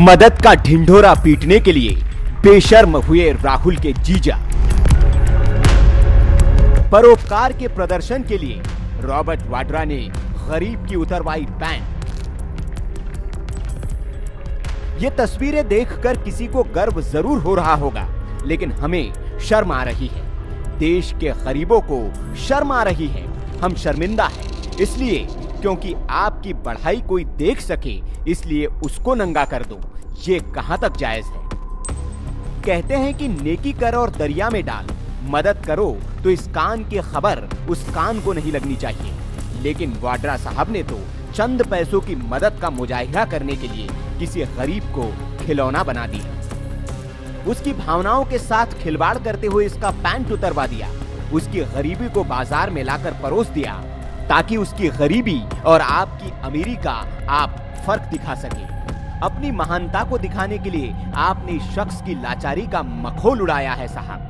मदद का ढिंढोरा पीटने के लिए बेशर्म हुए राहुल के जीजा। परोपकार के प्रदर्शन के लिए रॉबर्ट वाड्रा ने गरीब की उतरवाई पैंट। ये तस्वीरें देखकर किसी को गर्व जरूर हो रहा होगा, लेकिन हमें शर्म आ रही है। देश के गरीबों को शर्म आ रही है। हम शर्मिंदा हैं इसलिए क्योंकि आपकी बढ़ाई कोई देख सके, इसलिए उसको नंगा कर दो। ये कहां तक जायज है? कहते हैं कि नेकी कर और दरिया में डाल। मदद करो तो इस कान की खबर उस कान को नहीं लगनी चाहिए। लेकिन वाड्रा साहब ने तो चंद पैसों की मदद का मुजाहिरा करने के लिए किसी गरीब को खिलौना बना दिया। उसकी भावनाओं के साथ खिलवाड़ करते हुए इसका पैंट उतरवा दिया। उसकी गरीबी को बाजार में लाकर परोस दिया ताकि उसकी गरीबी और आपकी अमीरी का आप फर्क दिखा सके। अपनी महानता को दिखाने के लिए आपने इस शख्स की लाचारी का मखौल उड़ाया है साहब।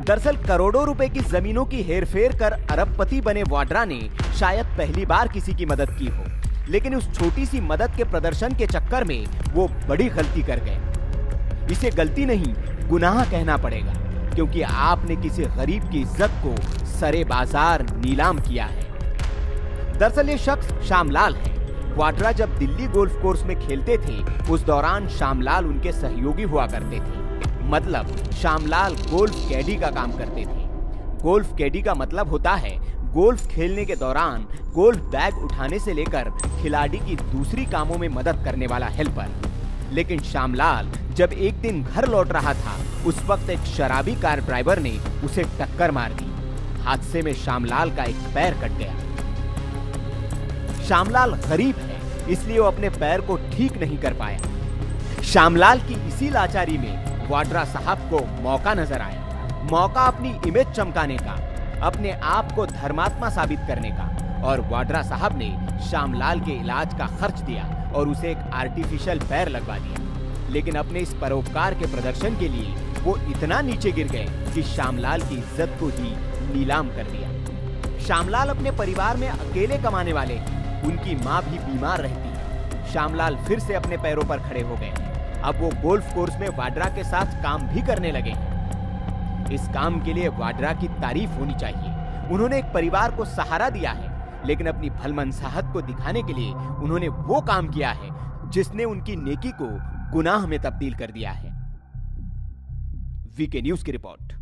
दरअसल करोड़ों रुपए की जमीनों की हेरफेर कर अरबपति बने वाड्रा ने शायद पहली बार किसी की मदद की हो, लेकिन उस छोटी सी मदद के प्रदर्शन के चक्कर में वो बड़ी गलती कर गए। इसे गलती नहीं, गुनाह कहना पड़ेगा, क्योंकि आपने किसी गरीब की इज्जत को सरे बाजार नीलाम किया है। दरअसल ये शख्स श्यामलाल है। वाड्रा जब दिल्ली गोल्फ कोर्स में खेलते थे, उस दौरान श्यामलाल उनके सहयोगी हुआ करते थे। मतलब श्यामलाल गोल्फ कैडी का काम करते थे। गोल्फ कैडी का मतलब होता है गोल्फ खेलने के दौरान गोल्फ बैग उठाने से लेकर खिलाड़ी की दूसरी कामों में मदद करने वाला हेल्पर। लेकिन श्यामलाल जब एक दिन घर लौट रहा था, उस वक्त एक शराबी कार ड्राइवर ने उसे टक्कर मार दी। हादसे में श्यामलाल का एक पैर कट गया। श्यामलाल गरीब है, इसलिए वो अपने पैर को ठीक नहीं कर पाया। श्यामलाल की इसी लाचारी में वाड्रा साहब को मौका नजर आया। मौका अपनी इमेज चमकाने का, अपने आप को धर्मात्मा साबित करने का। और वाड्रा साहब ने श्यामलाल के इलाज का खर्च दिया और उसे एक आर्टिफिशियल पैर लगवा दिया। लेकिन अपने इस परोपकार के प्रदर्शन के लिए वो इतना नीचे गिर गए कि श्यामलाल की इज्जत को ही नीलाम कर दिया। श्यामलाल अपने परिवार में अकेले कमाने वाले हैं। उनकी माँ भी बीमार रहती है। श्यामलाल फिर से अपने पैरों पर खड़े हो गए। अब वो गोल्फ कोर्स में वाड्रा के साथ काम भी करने लगे हैं। इस काम के लिए वाड्रा की तारीफ होनी चाहिए। उन्होंने एक परिवार को सहारा दिया है, लेकिन अपनी भलमनसाहत को दिखाने के लिए उन्होंने वो काम किया है जिसने उनकी नेकी को गुनाह में तब्दील कर दिया है। वीके न्यूज की रिपोर्ट।